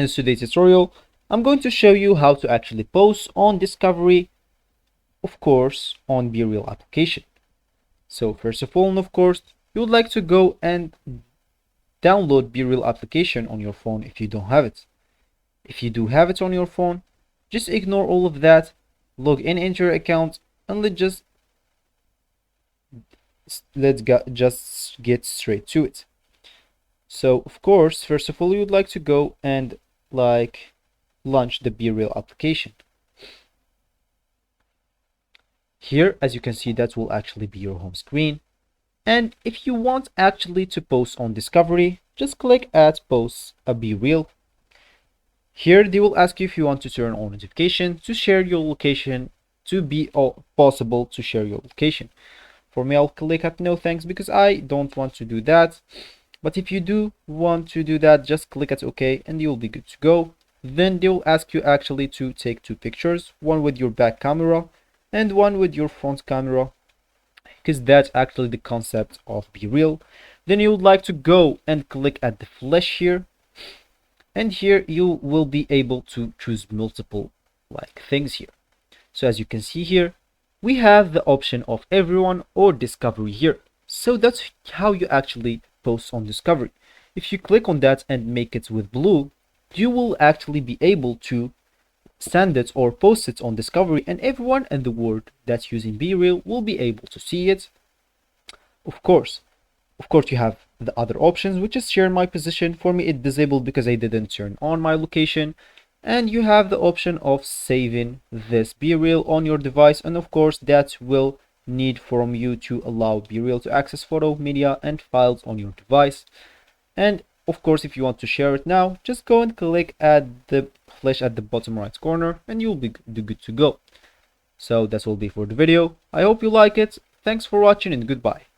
In today's tutorial, I'm going to show you how to actually post on Discovery, of course, on BeReal application. So first of all, of course, you would like to go and download BeReal application on your phone if you don't have it. If you do have it on your phone, just ignore all of that, log in into your account, and let's get straight to it. So of course, first of all, you would like to go and launch the BeReal application. Here, as you can see, that will actually be your home screen. And if you want actually to post on Discovery, just click at Post a BeReal. Here they will ask you if you want to turn on notification to share your location, to be possible to share your location. For me, I'll click at no thanks because I don't want to do that. But if you do want to do that, just click at OK and you'll be good to go. Then they will ask you actually to take two pictures, one with your back camera and one with your front camera, because that's actually the concept of BeReal. Then you would like to go and click at the flash here, and here you will be able to choose multiple things here. So as you can see here, we have the option of everyone or Discovery here. So that's how you actually post on Discovery. If you click on that and make it with blue, you will actually be able to send it or post it on Discovery, and everyone in the world that's using BeReal will be able to see it. Of course, you have the other options, which is share my position. For me, it's disabled because I didn't turn on my location. And you have the option of saving this BeReal on your device, and of course that will need from you to allow BeReal to access photo, media, and files on your device. And of course, if you want to share it now, just go and click at the flash at the bottom right corner and you'll be good to go. So that will be for the video. I hope you like it. Thanks for watching and goodbye.